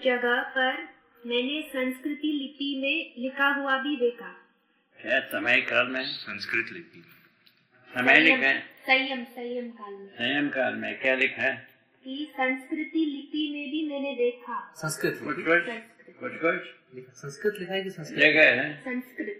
जगह पर मैंने संस्कृति लिपि में लिखा हुआ भी देखा। क्या समय काल में? संस्कृत लिपि समय लिखा है? संयम काल में। संयम काल में क्या लिखा है? कि संस्कृति लिपि में भी मैंने देखा। संस्कृत कुछ संस्कृत लिखा है कि संस्कृत जगह है? संस्कृत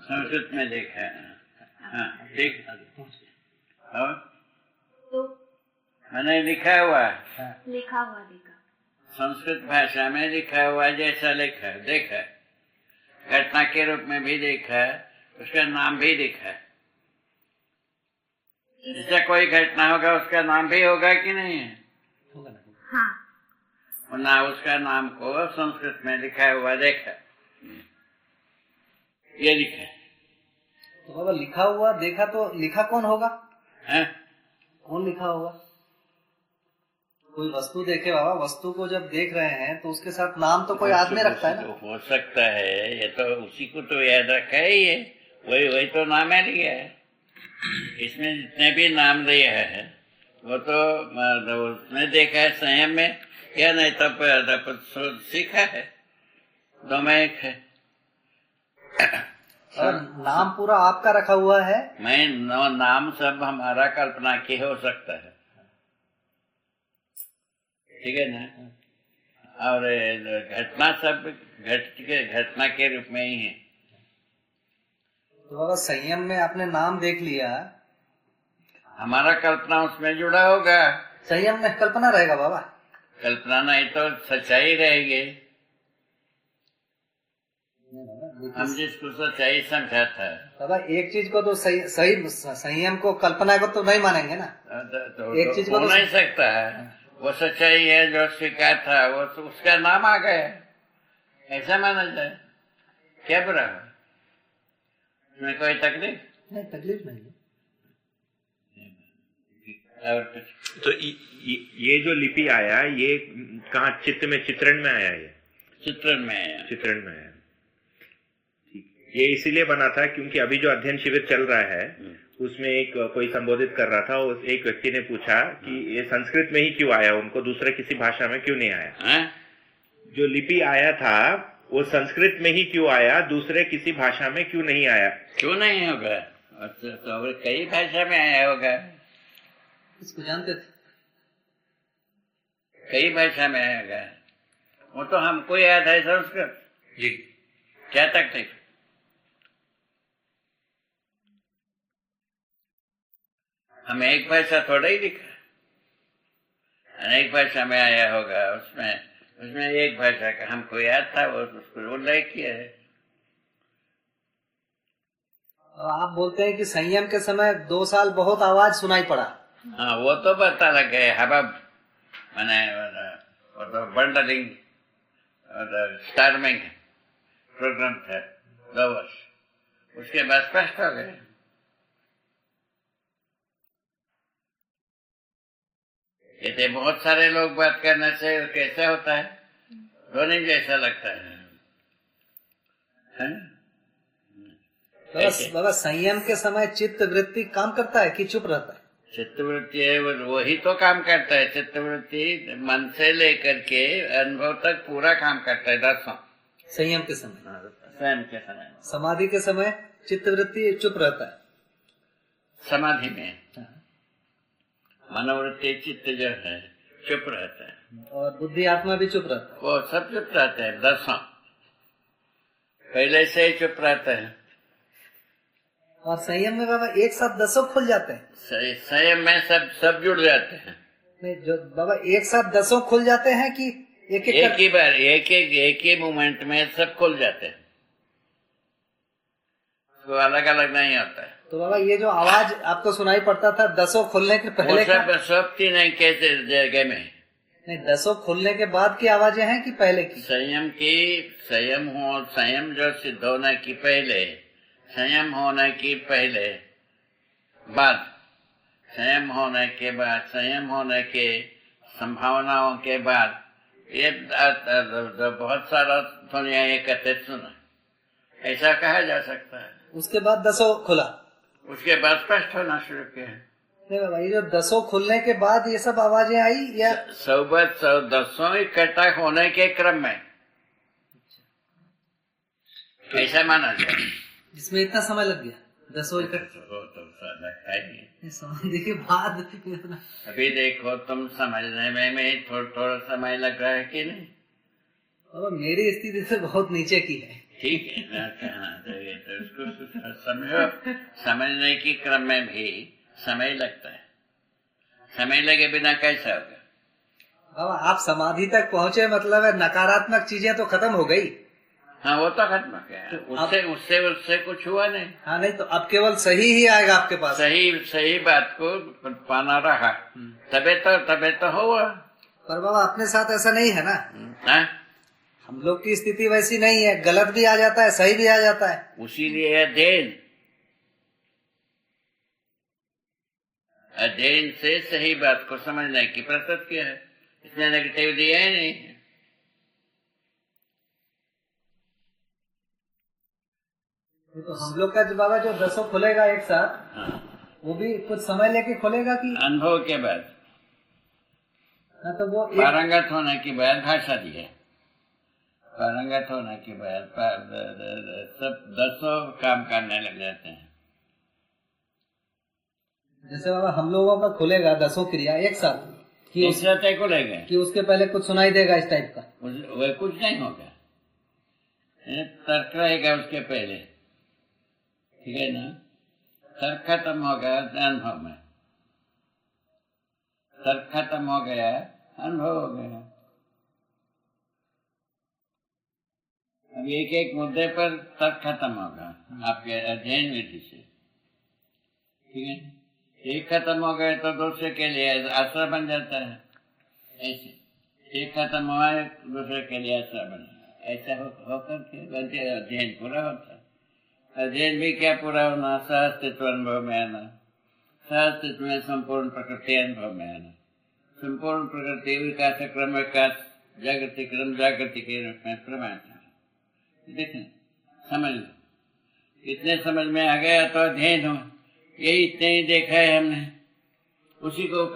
संस्कृत में देखा है। हाँ ठीक। और तो मैंने लिखा हुआ देखा। संस्कृत भाषा में लिखा हुआ जैसा लिखा है, देखा है। घटना के रूप में भी देखा है, उसका नाम भी लिखा है। जैसा कोई घटना होगा उसका नाम भी होगा कि नहीं है? हाँ। और ना उसका नाम को संस्कृत में लिखा हुआ देखा, ये लिखा है। तो बाबा लिखा हुआ देखा, तो लिखा कौन होगा? है? कौन लिखा होगा? कोई वस्तु देखे बाबा, वस्तु को जब देख रहे हैं तो उसके साथ नाम तो कोई आदमी रखता है ना। हो सकता है, ये तो उसी को तो याद रखा है, ये वही तो नाम है लिया है। इसमें जितने भी नाम लिया है वो तो उसने देखा है संयम में, या नहीं तब सीखा है, दो में एक है। और नाम पूरा आपका रखा हुआ है? मैं नाम सब हमारा कल्पना की हो सकता है, ठीक है ना। और घटना सब घटना के रूप में ही है। तो बाबा संयम में आपने नाम देख लिया, हमारा कल्पना उसमें जुड़ा होगा। संयम में कल्पना रहेगा बाबा? कल्पना नहीं तो सच्चाई रहेगी। हम जिसको सच्चाई समझा था बाबा, एक चीज को तो सही संयम को, कल्पना को तो नहीं मानेंगे ना। तो एक चीज को तो नहीं सकता है, वो सच्चाई है जो स्वीकार था, वो तो उसका नाम आ गया, ऐसा माना जाए। क्या बुरा है इसमें? कोई तकलीफ नहीं? तकलीफ नहीं है। और कुछ? तो ये जो लिपि आया, ये कहाँ चित्त में, चित्रण में आया? ये चित्रण में आया। चित्रण में आया। ये इसीलिए बना था क्योंकि अभी जो अध्ययन शिविर चल रहा है उसमें एक कोई संबोधित कर रहा था, एक व्यक्ति ने पूछा कि ये संस्कृत में ही क्यों आया, उनको दूसरे किसी भाषा में क्यों नहीं आया? जो लिपि आया था वो संस्कृत में ही क्यों आया, दूसरे किसी भाषा में क्यों नहीं आया? क्यों नहीं होगा? तो कई भाषा में आया होगा, इसको जानते थे। कई भाषा में आएगा, वो तो हमको याद है संस्कृत जी। क्या तकलीफ? हम एक भाषा थोड़ा ही लिखा, अनेक भाषा में आया होगा। उसमें एक भाषा का हमको याद था, वो उसको उल्लेख किया है। आप बोलते हैं कि संयम के समय 2 साल बहुत आवाज सुनाई पड़ा। हाँ, वो तो पता लग गए, हवा मैंने वो तो बंडलिंग और स्टार्मिंग प्रोग्राम था 2 वर्ष, उसके बाद स्पष्ट हो गए। कहते बहुत सारे लोग बात करने से कैसा होता है, रोने जैसा लगता है। बाबा संयम के समय चित्त वृत्ति काम करता है कि चुप रहता है? चित्त वृत्ति है वही तो काम करता है। चित्त वृत्ति मन से लेकर के अनुभव तक पूरा काम करता है। दर्शन संयम के समय, संयम के समय। समाधि के समय चित्त वृत्ति चुप रहता है। समाधि में मनोवृत्ति चित्त जो है चुप रहता है, और बुद्धि आत्मा भी चुप रहता है। वो सब चुप रहते हैं। दर्शन पहले से ही चुप रहता है। और संयम में बाबा एक साथ 10 खुल जाते हैं। संयम में सब जुड़ जाते हैं। नहीं, जो बाबा एक साथ 10 खुल जाते हैं कि एक ही बार एक ही मोमेंट में सब खुल जाते हैं, तो अलग अलग नहीं होता है। तो बाबा ये जो आवाज आपको सुनाई पड़ता था 10 खुलने के पहले, सब नहीं कैसे जगह में नहीं, 10 खुलने के बाद की आवाजें हैं कि पहले की? संयम जो सिद्ध होने की पहले, संयम होने की पहले, बाद संयम होने के बाद, संयम होने के संभावनाओं के बाद, ये बहुत सारा दुनिया एकत्रित सुना, ऐसा कहा जा सकता है। उसके बाद 10 खुला, उसके बाद स्पष्ट होना शुरू किया। बाबा, ये जो 10 खुलने के बाद ये सब आवाजें आई या सोबत 10 इकट्ठा होने के क्रम में ऐसा माना जाए। जिसमें इतना समय लग गया 10 इकट्ठा लगता ही समाधि के बाद इतना। अभी देखो तुम समझने में थोड़ा समय लग रहा है कि नहीं? और मेरी स्थिति से बहुत नीचे की है। ठीक है ना, कहना चाहिए तो उसको समझो। समझने के क्रम में भी समय लगता है। समय लगे बिना कैसा होगा? बाबा आप समाधि तक पहुंचे, मतलब है नकारात्मक चीजें तो खत्म हो गई। हाँ वो तो खत्म हो गया, उससे कुछ हुआ नहीं। हाँ नहीं तो अब केवल सही ही आएगा आपके पास। सही बात को पाना रहा तबे तो हुआ। पर बाबा अपने साथ ऐसा नहीं है ना। हाँ? हम लोग की स्थिति वैसी नहीं है, गलत भी आ जाता है सही भी आ जाता है। उसीलिए अध्ययन से सही बात को समझने की प्रसत किया है, इसमें नेगेटिव दिया है नहीं। तो हम लोग का जो बाबा जो 10 खुलेगा एक साथ, हाँ। वो भी कुछ समय लेके खुलेगा कि अनुभव के बाद? हाँ तो वो पारंगत होने के बाद भाषा दी है। पारंगत होने के बाद सब 10 काम करने लग जाते हैं। जैसे बाबा हम लोगों का खुलेगा 10 क्रिया एक साथ कि खुलेगा कि उसके पहले कुछ सुनाई देगा इस टाइप का? वह कुछ नहीं होगा, तर्क रहेगा उसके पहले। ठीक है ना? तर्क खत्म हो गया अनुभव में, तर्क खत्म हो गया अनुभव हो गया। अब एक मुद्दे पर तर्क खत्म होगा आपके अध्ययन विधि से। ठीक है, एक खत्म हो गए तो दूसरे के लिए आश्रय बन जाता है। ऐसे एक खत्म हुआ है दूसरे के लिए आश्रय बना, ऐसा होकर के अध्ययन पूरा होता है। अध्ययन भी क्या पूरा होना? सहअस्तित्व अनुभव में आना, सहअस्तित्व में संपूर्ण प्रकृति अनुभव में आना, संपूर्ण प्रकृति विकास क्रम विकास जागृति क्रम जागृति के रूप में प्रमाण। देखें, समझ लो, इतने समझ में आ गया तो अध्ययन हो। यही इतने ही देखा है हमने, उसी को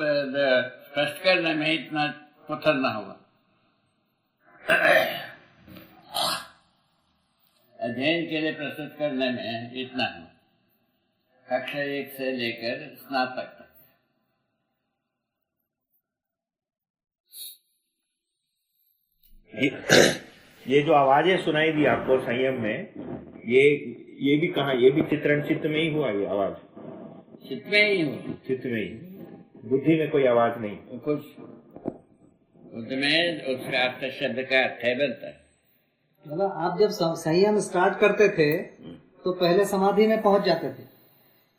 स्पष्ट करने में इतना पत्थर न हुआ। अध्ययन के लिए प्रस्तुत करने में इतना हुआ, कक्षा 1 से लेकर स्नातक तक। ये जो आवाजें सुनाई दी आपको संयम में, ये भी कहाँ? ये भी चित्त में ही हुआ ये आवाज? चित्त में ही हुआ। चित्त में ही, बुद्धि में कोई आवाज नहीं? कुछ बुद्धि में उसका अर्थ शब्द का अर्थ है बनता है। मतलब आप जब संयम स्टार्ट करते थे तो पहले समाधि में पहुंच जाते थे?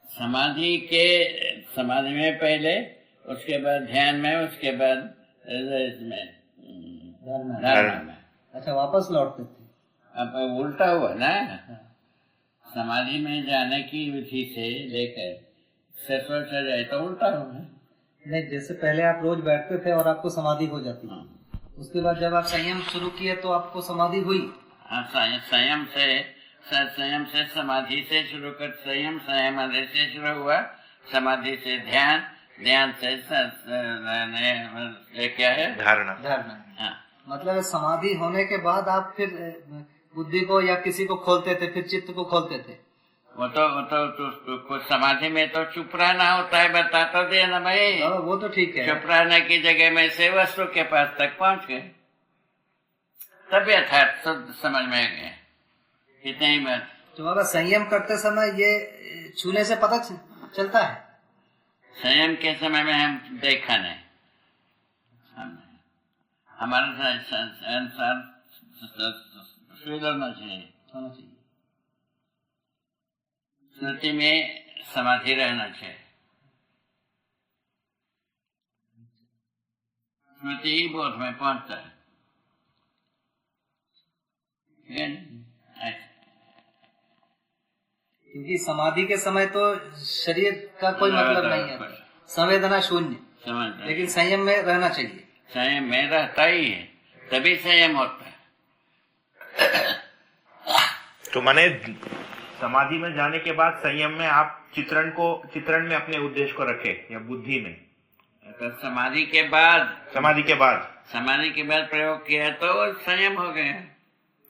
समाधि में पहले, उसके बाद ध्यान में, उसके बाद इसमें धारणा में। अच्छा, वापस लौटते थे। अब उल्टा हुआ ना। समाधि में जाने की विधि से लेकर ससुर से जाए तो उल्टा हुआ। नहीं, जैसे पहले आप रोज बैठते थे और आपको समाधि हो जाती है, उसके बाद जब आप संयम शुरू किए तो आपको समाधि हुई। संयम से समाधि से शुरू कर, संयम से शुरू हुआ, समाधि से ध्यान से क्या है? धारणा। हाँ। मतलब समाधि होने के बाद आप फिर बुद्धि को या किसी को खोलते थे, फिर चित्त को खोलते थे? वो तो समाधि में तो चुप रहना होता है, बता तो दे ना भाई। वो तो ठीक है, चुप रहने की जगह में से वस्तु के पास तक पहुंच गए, तब यथार्थ समझ में गए। इतने ही बात। तो बाबा संयम करते समय ये छूने से पता चलता है? संयम के समय में हम देखा नहीं, हमारा अनुसार होना चाहिए। स्मृति में समाधि रहना चाहिए, स्मृति ही बोध में पहुंचता है। क्योंकि समाधि के समय तो शरीर का कोई मतलब नहीं है, संवेदना शून्य, लेकिन संयम में रहना चाहिए। संयम में रहता ही है, तभी संयम होता है। तो माने समाधि में जाने के बाद संयम में आप चित्रण में अपने उद्देश्य को रखे या बुद्धि में, तो समाधि के बाद प्रयोग किया तो संयम हो गया।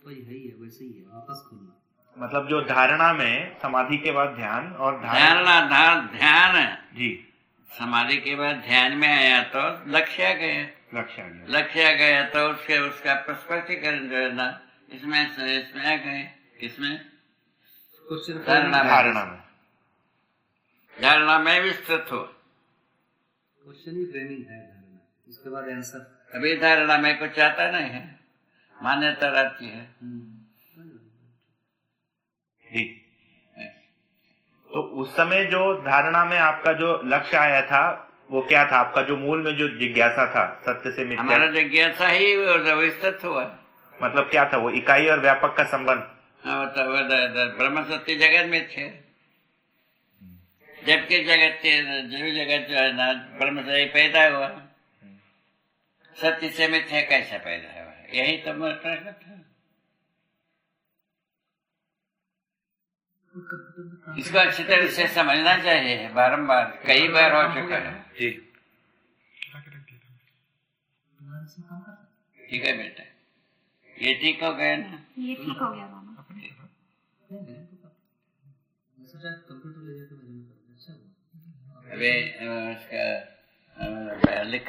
वही है ही है, वैसे ही है, वापस खोलना। मतलब जो धारणा में समाधि के बाद ध्यान और ध्यान जी, समाधि के बाद ध्यान में आया तो लक्ष्य आ गया तो उसका प्रस्पष्टीकरण जो है ना इसमें आ गए। किसमें? धारणा में विस्तृत हो। क्वेश्चन ही फ्रेमिंग है धारणा, उसके बाद आंसर। अभी धारणा में कुछ आता नहीं है, मान्यता रहती है। ठीक। तो उस समय जो धारणा में आपका जो लक्ष्य आया था वो क्या था? आपका जो मूल में जो जिज्ञासा था सत्य से मिथ्या, हमारा जिज्ञासा ही विस्तृत हुआ। मतलब क्या था वो? इकाई और व्यापक का संबंध। ब्रह्म सत्य जगत में थे, जबकि जगत जो है ना ब्रह्म से पैदा हुआ, सत्य से मिथ्या कैसे पैदा हुआ? यही तो प्रश्न था। इसको अच्छी तरह से समझना चाहिए, बारंबार कई बार हो चुका है। ठीक है बेटा, ये ठीक हो गया ना? ये ठीक हो गया मामा। अभी उसका लिख